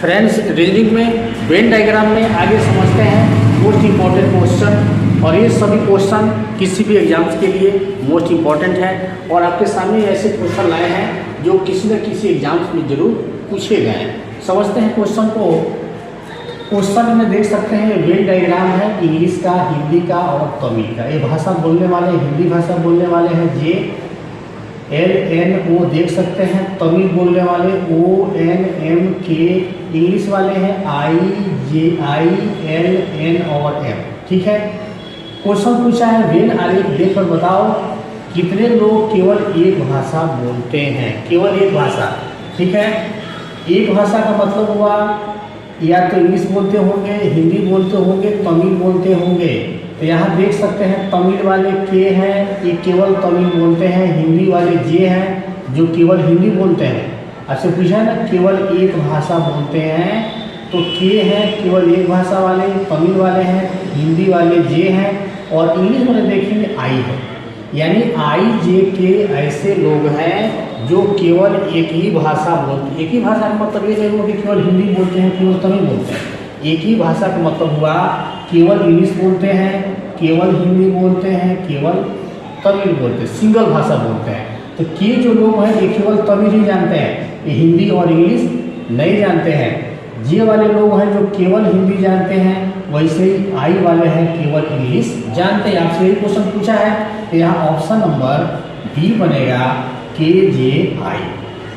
Friends, reasoning में Venn diagram में आगे समझते हैं मोस्ट इम्पॉर्टेंट क्वेश्चन, और ये सभी क्वेश्चन किसी भी एग्जाम्स के लिए मोस्ट इम्पॉर्टेंट है। और आपके सामने ऐसे क्वेश्चन लाए हैं जो किसी न किसी एग्जाम्स में जरूर पूछे गए हैं। समझते हैं क्वेश्चन को। क्वेश्चन में देख सकते हैं वेन डायग्राम है इंग्लिश का, हिंदी का और तमिल का। ये भाषा बोलने वाले, हिंदी भाषा बोलने वाले हैं JLNO देख सकते हैं, तमिल बोलने वाले ONMK, इंग्लिश वाले हैं IJILN और M। ठीक है। क्वेश्चन पूछा है वेन आलेख देखकर बताओ कितने लोग केवल एक भाषा बोलते हैं। केवल एक भाषा, ठीक है। एक भाषा का मतलब हुआ या तो इंग्लिश बोलते होंगे, हिंदी बोलते होंगे, तमिल बोलते होंगे। तो यहाँ देख सकते हैं तमिल वाले के हैं, ये केवल तमिल बोलते हैं। हिंदी वाले जे हैं जो केवल हिंदी बोलते हैं। आपसे पूछा है ना केवल एक भाषा बोलते हैं, तो के हैं केवल एक भाषा वाले, तमिल वाले हैं, हिंदी वाले जे हैं, और इंग्लिश वाले देखेंगे आई है। यानी IJK ऐसे लोग हैं जो केवल एक ही भाषा बोलते हैं। एक ही भाषा का मतलब ये नहीं हुआ कि केवल हिंदी बोलते हैं, केवल तमिल बोलते हैं। एक ही भाषा का मतलब हुआ केवल इंग्लिश बोलते हैं, केवल हिंदी बोलते हैं, केवल तमिल बोलते हैं, सिंगल भाषा बोलते हैं। तो के जो लोग हैं ये केवल तमिल ही जानते हैं, ये हिंदी और इंग्लिश नहीं जानते हैं। जे वाले लोग हैं जो केवल हिंदी जानते हैं, वैसे ही आई वाले हैं केवल इंग्लिश जानते हैं। आपसे यही क्वेश्चन पूछा है, तो यहाँ ऑप्शन नंबर बी बनेगा KJI।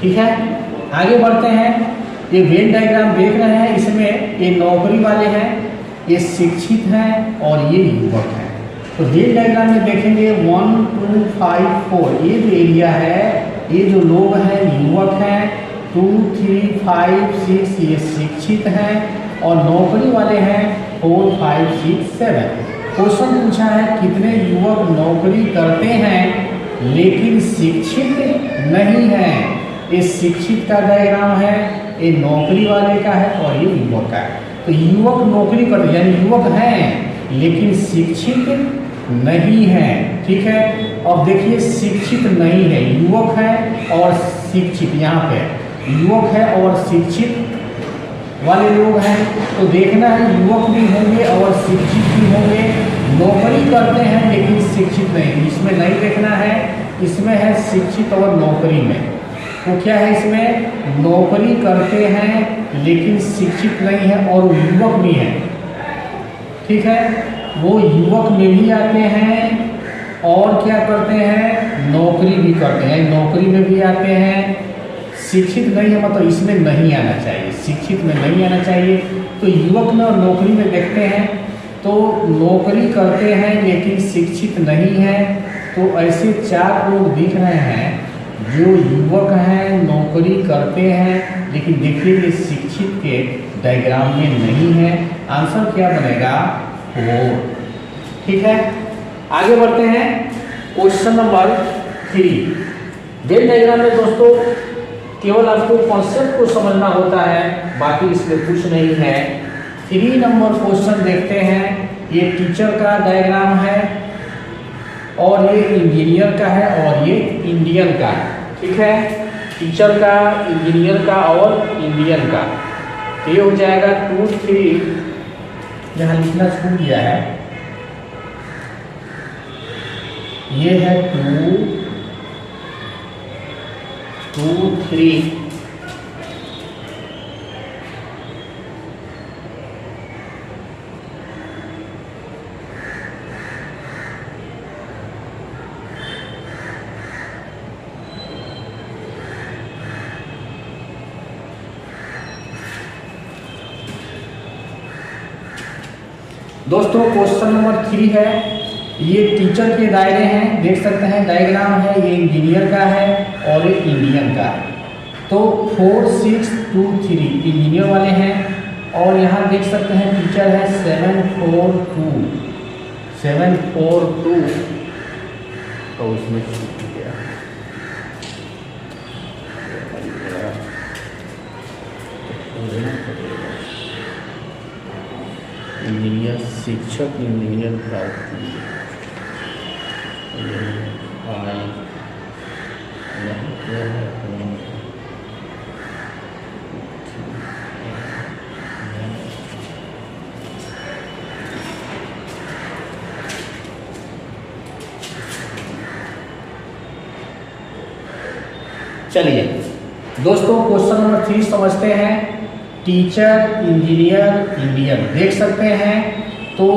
ठीक है, आगे बढ़ते हैं। ये वेन डायग्राम देख रहे हैं, इसमें ये नौकरी वाले हैं, ये शिक्षित हैं और ये युवक हैं। तो वेन डायग्राम में देखेंगे 1 2 5 4 ये जो एरिया है, ये जो लोग हैं युवक हैं। 2 3 5 6 ये शिक्षित हैं और नौकरी वाले हैं 4 5 6 7। क्वेश्चन पूछा है कितने युवक नौकरी करते हैं लेकिन शिक्षित नहीं हैं। ये शिक्षित का डायग्राम है, ये नौकरी वाले का है और ये युवक का है। तो युवक नौकरी करते हैं यानी युवक हैं लेकिन शिक्षित नहीं है। ठीक है, अब देखिए शिक्षित नहीं है, युवक है और शिक्षित, यहाँ पे युवक है और शिक्षित वाले लोग हैं। तो देखना है युवक भी होंगे और शिक्षित भी होंगे, नौकरी करते हैं लेकिन शिक्षित नहीं। इसमें नहीं देखना है, इसमें है शिक्षित और नौकरी में। तो क्या है, इसमें नौकरी करते हैं लेकिन शिक्षित नहीं है और युवक भी हैं। ठीक है, वो युवक में भी आते हैं और क्या करते हैं, नौकरी भी करते हैं, नौकरी में भी आते हैं। शिक्षित नहीं है मतलब इसमें नहीं आना चाहिए, शिक्षित में नहीं आना चाहिए। तो युवक में और नौकरी में देखते हैं, तो नौकरी करते हैं लेकिन शिक्षित नहीं है। तो ऐसे 4 लोग दिख रहे हैं जो युवक हैं, नौकरी करते हैं, लेकिन देखिए ये शिक्षित के डायग्राम में नहीं है। आंसर क्या बनेगा, 4। ठीक है, आगे बढ़ते हैं। Question number 3। वेन डायग्राम में दोस्तों केवल आपको कॉन्सेप्ट को समझना होता है, बाकी इसमें कुछ नहीं है। 3 नंबर क्वेश्चन देखते हैं। ये टीचर का डायग्राम है और ये इंजीनियर का है और ये इंडियन का है। ठीक है, टीचर का, इंजीनियर का और इंडियन का। ये हो जाएगा 2 3, जहाँ लिखना छूट गया है, ये है 2 2 3। दोस्तों क्वेश्चन नंबर 3 है, ये टीचर के दायरे हैं, देख सकते हैं डायग्राम है, ये इंजीनियर का है और ये इंडियन का है। तो 4 6 2 3 इंजीनियर वाले हैं और यहाँ देख सकते हैं टीचर है 7 4 2 7 4 2। तो उसमें छूट गया, इंजीनियर शिक्षक, इंजीनियर प्राप्ति चलिए दोस्तों क्वेश्चन नंबर 3 समझते हैं। टीचर, इंजीनियर, इंडियन देख सकते हैं तो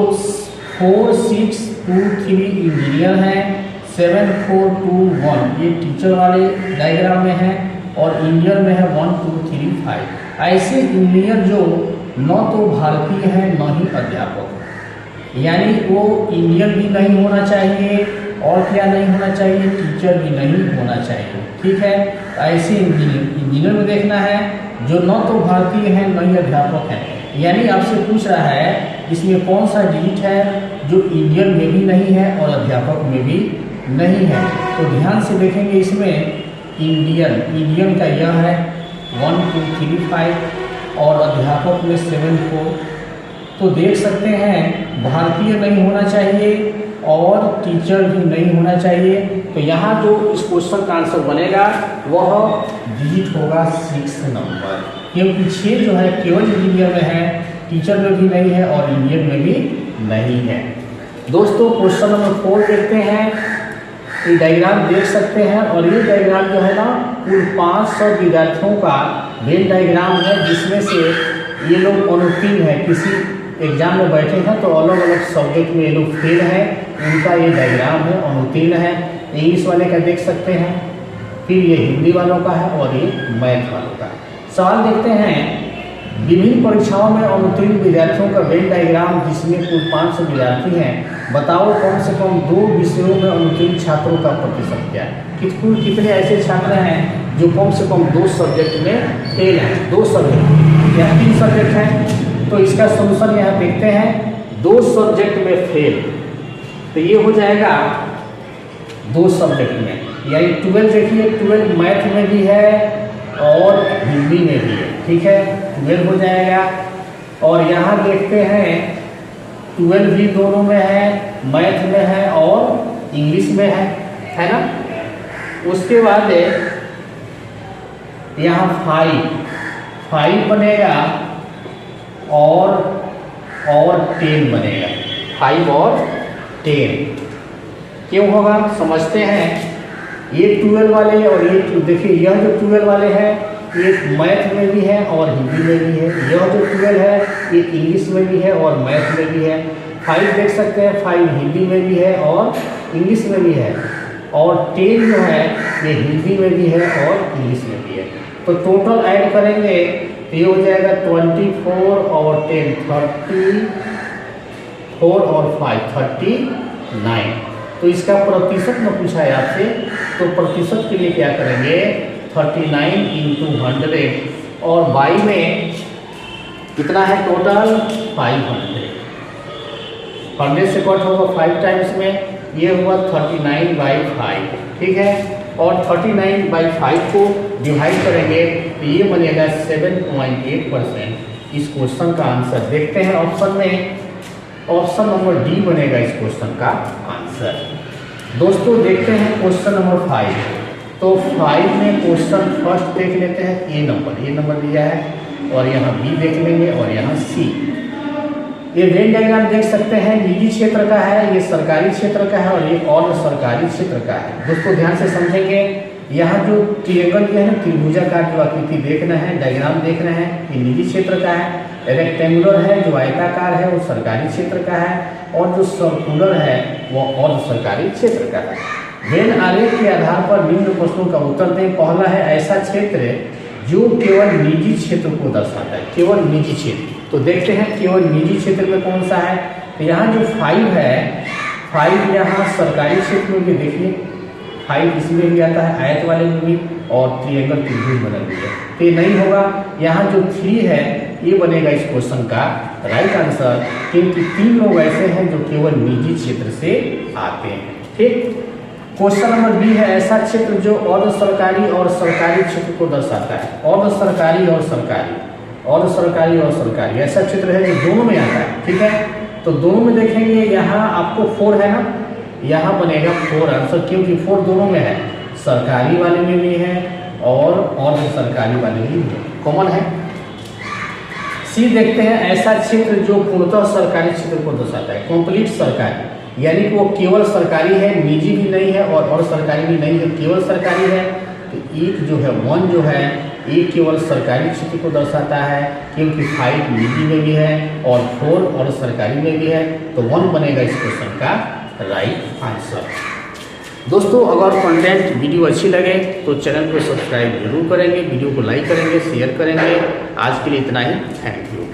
4 6 2 3 इंजीनियर है, 7 4 2 1 ये टीचर वाले डायग्राम में है और इंडियन में है 1 2 3 5। ऐसे इंजीनियर जो न तो भारतीय है न ही अध्यापक, यानी वो इंडियन भी नहीं होना चाहिए और क्या नहीं होना चाहिए, टीचर भी नहीं होना चाहिए। ठीक है, ऐसे इंजीनियर में देखना है जो न तो भारतीय है न ही अध्यापक है, यानी आपसे पूछ रहा है इसमें कौन सा डिजिट है जो इंडियन में भी नहीं है और अध्यापक में भी नहीं है। तो ध्यान से देखेंगे इसमें इंडियन का यह है 1 2 3 5 और अध्यापक में 7 4। तो देख सकते हैं भारतीय नहीं होना चाहिए और टीचर भी नहीं होना चाहिए। तो यहाँ जो इस क्वेश्चन का आंसर बनेगा वह डिजिट होगा 6 नंबर, क्योंकि 6 जो है केवल इंजीनियर में है, टीचर में भी नहीं है और इंडियन में भी नहीं है। दोस्तों क्वेश्चन नंबर 4 देखते हैं। ये डायग्राम देख सकते हैं और ये डायग्राम जो है ना कुल 500 विद्यार्थियों का वेन डायग्राम है, जिसमें से ये लोग अनुत्तीर्ण है, किसी एग्जाम में बैठे हैं तो अलग अलग सब्जेक्ट में ये लोग फेल हैं, उनका ये डायग्राम है, अनुत्तीर्ण है। इंग्लिश वाले का देख सकते हैं, फिर ये हिंदी वालों का है और ये मैथ वालों का। सवाल देखते हैं, विभिन्न परीक्षाओं में अनुत्तीर्ण विद्यार्थियों का वेन डायग्राम जिसमें कुल 500 विद्यार्थी हैं, बताओ कम से कम 2 विषयों में अनुत्तीर्ण छात्रों का प्रतिशत क्या है। कुल कितने ऐसे छात्र हैं जो कम से कम 2 सब्जेक्ट में फेल हैं, 2 सब्जेक्ट या 3 सब्जेक्ट हैं। तो इसका सोल्यूशन यहाँ देखते हैं, 2 सब्जेक्ट में फेल, तो ये हो जाएगा 2 सब्जेक्ट में, यानी 12 देखिए 12 मैथ में भी है और हिंदी में भी है। ठीक है, 12 हो जाएगा। और यहाँ देखते हैं 12 भी दोनों में है, मैथ में है और इंग्लिश में है ना। उसके बाद यहाँ 5 बनेगा और 10 बनेगा, 5 और 10 क्यों होगा समझते हैं। ये 12 वाले और ये देखिए यह जो 12 वाले हैं ये मैथ में भी है और हिंदी में भी है, यह जो 12 है ये इंग्लिश में भी है और मैथ में भी है। 5 देख सकते हैं 5 हिंदी में भी है और इंग्लिश में भी है, और 10 जो है ये हिंदी में भी है और इंग्लिश में भी है। तो टोटल ऐड करेंगे तो ये हो जाएगा 24 और 10 34 और 5 39। तो इसका प्रतिशत में पूछा है आपसे, तो प्रतिशत के लिए क्या करेंगे 39 × 100 और बाई में कितना है टोटल 500, 100 से कट होगा 5 टाइम्स में, ये हुआ 39/5। ठीक है, और 39/5 को डिवाइड करेंगे तो ये बनेगा 7.8%। इस क्वेश्चन का आंसर देखते हैं ऑप्शन में, ऑप्शन नंबर डी बनेगा इस क्वेश्चन का आंसर। दोस्तों देखते हैं क्वेश्चन नंबर 5। तो 5 में क्वेश्चन फर्स्ट देख लेते हैं, ए नंबर दिया है और यहाँ बी देख लेंगे और यहाँ सी। ये वेन डायग्राम देख सकते हैं, निजी क्षेत्र का है, ये सरकारी क्षेत्र का है और ये और सरकारी क्षेत्र का है। दोस्तों ध्यान से समझेंगे, यहाँ जो ट्रायंगल है ना त्रिभुजाकार जो आकृति देख रहे हैं, डायग्राम देख रहे हैं, ये निजी क्षेत्र का है। रेक्टेंगुलर है जो आयताकार है वो सरकारी क्षेत्र का है, और जो सर्कुलर है वो और सरकारी क्षेत्र का है। वेन आरेख के आधार पर निम्न प्रश्नों का उत्तर दें। पहला है ऐसा क्षेत्र जो केवल निजी क्षेत्र को दर्शाता है, केवल निजी क्षेत्र। तो देखते हैं केवल निजी क्षेत्र में कौन सा है। तो यहाँ जो 5 है, 5 यहाँ सरकारी क्षेत्र में भी देखिए 5 इसमें भी आता है, आयत वाले में भी, और ट्रायंगल त्रिभुज बना भी है। तो ये नहीं होगा। यहाँ जो 3 है ये बनेगा इस क्वेश्चन का राइट आंसर, क्योंकि 3 लोग ऐसे हैं जो केवल निजी क्षेत्र से आते हैं। ठीक, क्वेश्चन नंबर बी है ऐसा क्षेत्र जो अर्ध सरकारी और सरकारी क्षेत्र को दर्शाता है। अर्ध सरकारी और सरकारी, अर्ध सरकारी और सरकारी ऐसा क्षेत्र है जो दोनों में आता है। ठीक है, तो दोनों में देखेंगे यहाँ आपको 4 है ना, यहाँ बनेगा 4 आंसर, क्योंकि 4 दोनों में है, सरकारी वाले में भी है और अर्ध सरकारी वाले में भी है, कॉमन है। सी देखते हैं ऐसा क्षेत्र जो पूर्णतः सरकारी क्षेत्र को दर्शाता है, कंप्लीट सरकारी, यानी कि वो केवल सरकारी है, निजी भी नहीं है और सरकारी भी नहीं है, केवल सरकारी है। तो एक जो है 1 जो है एक केवल सरकारी क्षेत्र को दर्शाता है, क्योंकि 5 निजी में भी है और 4 और सरकारी में भी है, तो 1 बनेगा इस क्वेश्चन का राइट आंसर। दोस्तों अगर कंटेंट वीडियो अच्छी लगे तो चैनल को सब्सक्राइब जरूर करेंगे, वीडियो को लाइक करेंगे, शेयर करेंगे। आज के लिए इतना ही, थैंक यू।